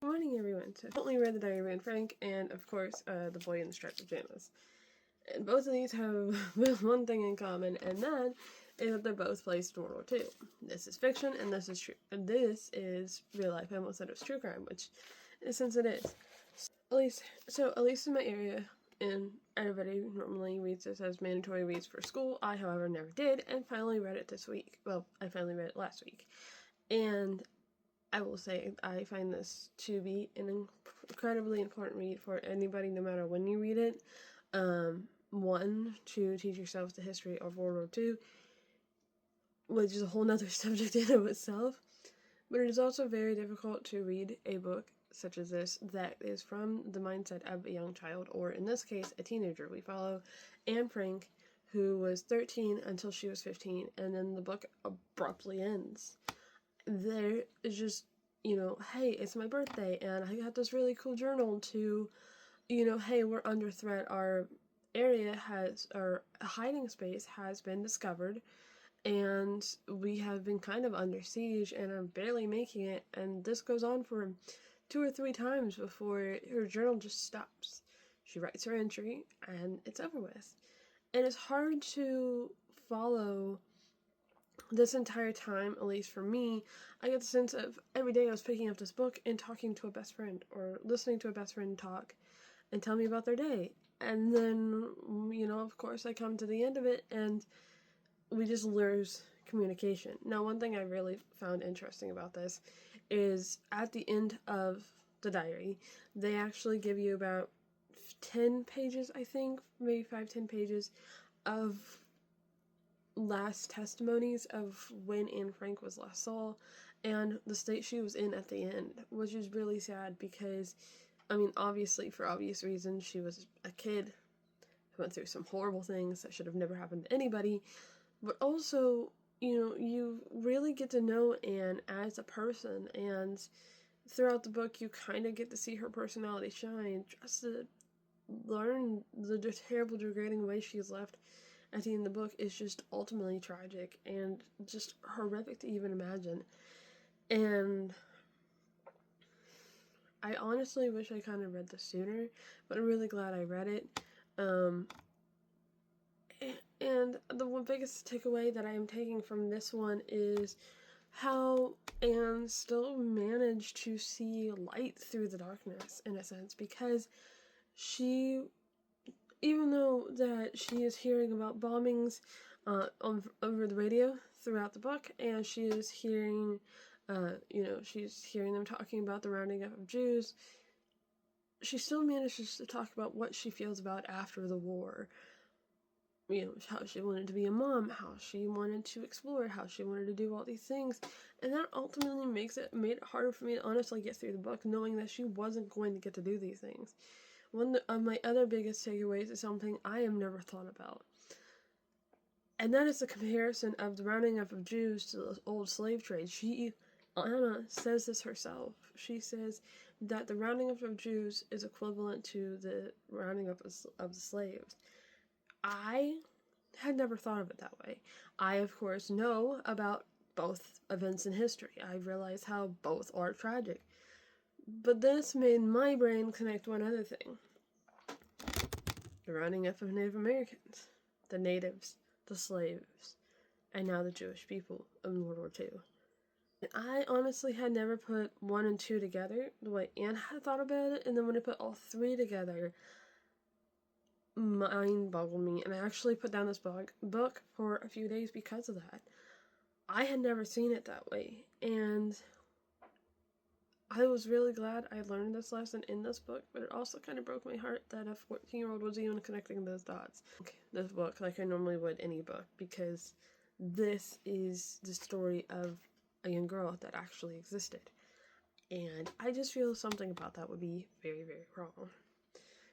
Good morning, everyone. So, I recently read The Diary of Anne Frank and, of course, The Boy in the Striped Pajamas. And both of these have one thing in common, and that is that they're both placed in World War II. This is fiction, and this is true. And this is real life. I almost said it was true crime, which, in a sense, it is. At least in my area, and everybody normally reads this as mandatory reads for school. I, however, never did, and finally read it this week. Well, I finally read it last week. And I will say I find this to be an incredibly important read for anybody, no matter when you read it. One, to teach yourself the history of World War II, which is a whole nother subject in of itself. But it is also very difficult to read a book such as this that is from the mindset of a young child, or in this case, a teenager. We follow Anne Frank, who was 13 until she was 15, and then the book abruptly ends. There is just, hey, it's my birthday, and I got this really cool journal to, hey, we're under threat. Our hiding space has been discovered, and we have been kind of under siege, and I'm barely making it, and this goes on for 2 or 3 times before her journal just stops. She writes her entry, and it's over with. And it's hard to follow this entire time, at least for me. I get the sense of every day I was picking up this book and talking to a best friend, or listening to a best friend talk and tell me about their day. And then, of course, I come to the end of it and we just lose communication. Now, one thing I really found interesting about this is at the end of the diary, they actually give you about 10 pages, I think, maybe 5-10 pages of last testimonies of when Anne Frank was last saw and the state she was in at the end, which is really sad because, obviously, for obvious reasons, she was a kid who went through some horrible things that should have never happened to anybody, but also, you really get to know Anne as a person, and throughout the book, you kind of get to see her personality shine, just to learn the terrible, degrading way she's left at the end of the book is just ultimately tragic and just horrific to even imagine. And I honestly wish I kind of read this sooner, but I'm really glad I read it. And the biggest takeaway that I am taking from this one is how Anne still managed to see light through the darkness, in a sense, because she, even though that she is hearing about bombings over the radio throughout the book, and she is hearing, she's hearing them talking about the rounding up of Jews, she still manages to talk about what she feels about after the war. How she wanted to be a mom, how she wanted to explore, how she wanted to do all these things, and that ultimately made it harder for me to honestly get through the book, knowing that she wasn't going to get to do these things. One of my other biggest takeaways is something I have never thought about, and that is the comparison of the rounding up of Jews to the old slave trade. Anna says this herself. She says that the rounding up of Jews is equivalent to the rounding up of the slaves. I had never thought of it that way. I, of course, know about both events in history. I realize how both are tragic. But this made my brain connect one other thing. The rounding up of Native Americans, the natives, the slaves, and now the Jewish people in World War II. And I honestly had never put 1 and 2 together the way Anne had thought about it, and then when I put all 3 together, mind boggled me, and I actually put down this book for a few days because of that. I had never seen it that way, and I was really glad I learned this lesson in this book, but it also kind of broke my heart that a 14-year-old was even connecting those dots. This book like I normally would any book, because this is the story of a young girl that actually existed. And I just feel something about that would be very, very wrong.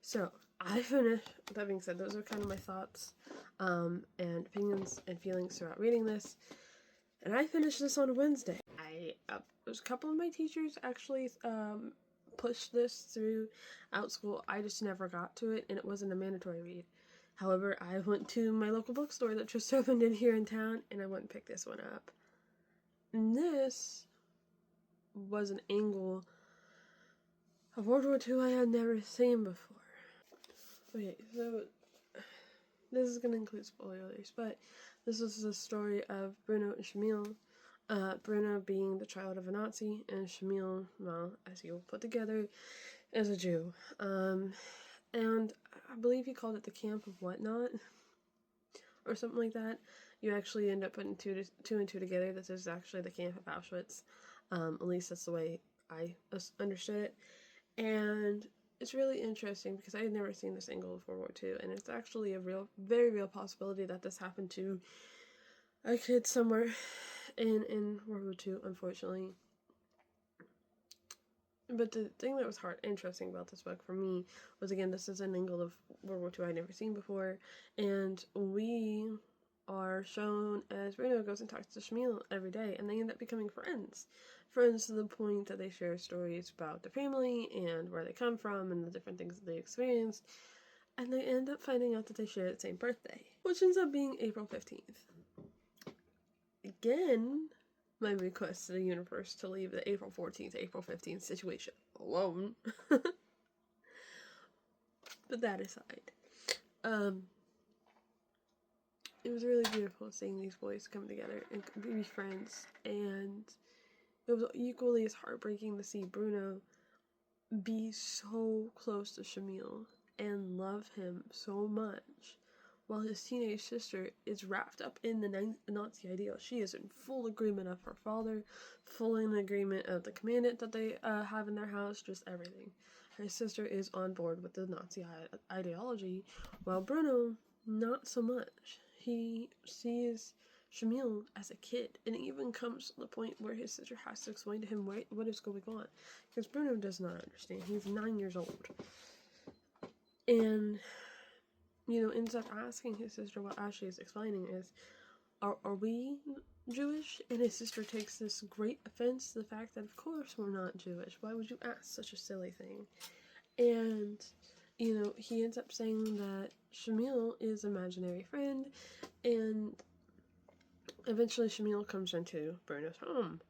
So, I finished. That being said, those are kind of my thoughts and opinions and feelings throughout reading this. And I finished this on Wednesday. There's a couple of my teachers actually pushed this throughout school. I just never got to it, and it wasn't a mandatory read. However, I went to my local bookstore that just opened in here in town, and I went and picked this one up. And this was an angle of World War II I had never seen before. Okay, so this is going to include spoilers, but this is the story of Bruno and Shamil. Bruno being the child of a Nazi, and Shamil, well, as you'll put together, is a Jew. And I believe he called it the Camp of Whatnot, or something like that. You actually end up putting two and two together. This is actually the Camp of Auschwitz. At least that's the way I understood it. And it's really interesting because I had never seen this angle of World War II, and it's actually a very real possibility that this happened to a kid somewhere in World War II, unfortunately. But the thing that was interesting about this book for me was, again, this is an angle of World War II I'd never seen before, and we are shown as Bruno goes and talks to Shamil every day, and they end up becoming friends. Friends to the point that they share stories about their family and where they come from and the different things that they experienced, and they end up finding out that they share the same birthday, which ends up being April 15th. Again, my request to the universe to leave the April 14th, April 15th situation alone. But that aside, it was really beautiful seeing these boys come together and be friends, and it was equally as heartbreaking to see Bruno be so close to Shamil and love him so much, while his teenage sister is wrapped up in the Nazi ideal. She is in full agreement of her father, full in agreement of the commandant that they have in their house, just everything. Her sister is on board with the Nazi ideology, while Bruno, not so much. He sees Shamil as a kid, and it even comes to the point where his sister has to explain to him what is going on, because Bruno does not understand. He's 9 years old, and ends up asking his sister what Ashley is explaining is, are we Jewish? And his sister takes this great offense to the fact that, of course, we're not Jewish. Why would you ask such a silly thing? And, he ends up saying that Shamil is an imaginary friend, and eventually Shamil comes into Bruno's home,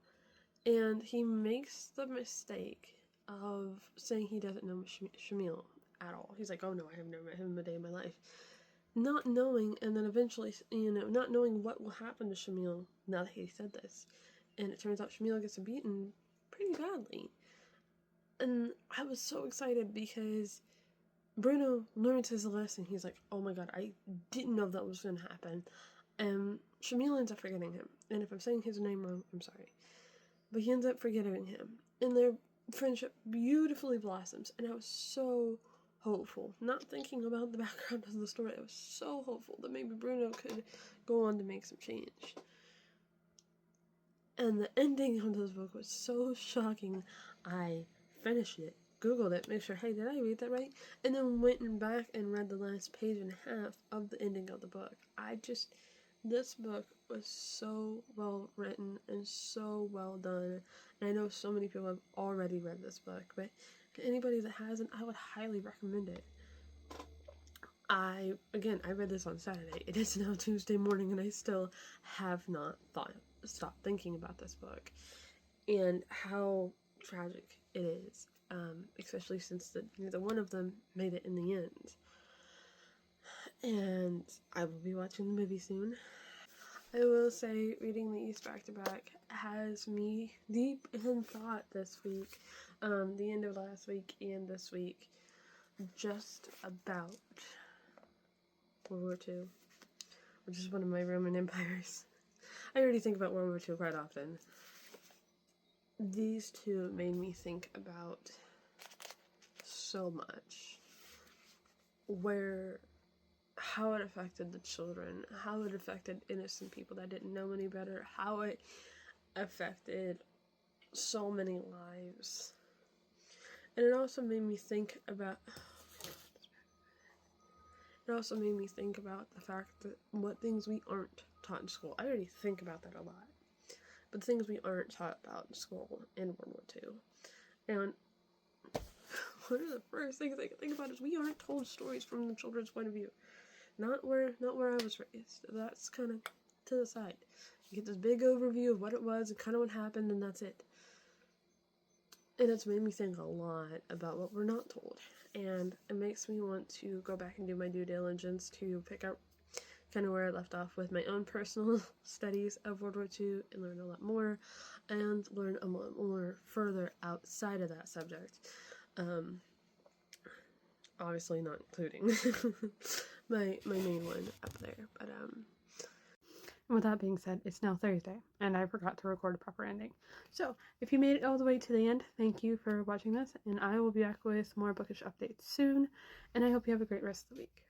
and he makes the mistake of saying he doesn't know Shamil at all. He's like, oh no, I have never met him a day in my life. Not knowing, and then eventually, not knowing what will happen to Shamil now that he said this. And it turns out Shamil gets beaten pretty badly. And I was so excited because Bruno learns his lesson. He's like, oh my god, I didn't know that was going to happen. And Shamil ends up forgetting him. And if I'm saying his name wrong, I'm sorry. But he ends up forgetting him. And their friendship beautifully blossoms. And I was so hopeful, not thinking about the background of the story. I was so hopeful that maybe Bruno could go on to make some change. And the ending of this book was so shocking. I finished it, Googled it, make sure, hey, did I read that right? And then went back and read the last page and a half of the ending of the book. This book was so well written and so well done. And I know so many people have already read this book, but to anybody that hasn't, I would highly recommend it. I read this on Saturday. It is now Tuesday morning, and I still have not stopped thinking about this book and how tragic it is, especially since neither one of them made it in the end. And I will be watching the movie soon. I will say, reading these back to back has me deep in thought this week, the end of last week and this week, just about World War II, which is one of my Roman empires. I already think about World War II quite often. These two made me think about so much, how it affected the children, how it affected innocent people that didn't know any better, how it affected so many lives. And it also made me think about the fact that what things we aren't taught in school. I already think about that a lot. But things we aren't taught about in school in World War II. And one of the first things I can think about is we aren't told stories from the children's point of view. Not where I was raised. That's kind of to the side. You get this big overview of what it was and kind of what happened, and that's it. And it's made me think a lot about what we're not told. And it makes me want to go back and do my due diligence to pick up kind of where I left off with my own personal studies of World War II and learn a lot more and learn a lot more further outside of that subject. Obviously not including my main one up there, but And with that being said, it's now Thursday, and I forgot to record a proper ending. So, if you made it all the way to the end, thank you for watching this, and I will be back with more bookish updates soon, and I hope you have a great rest of the week.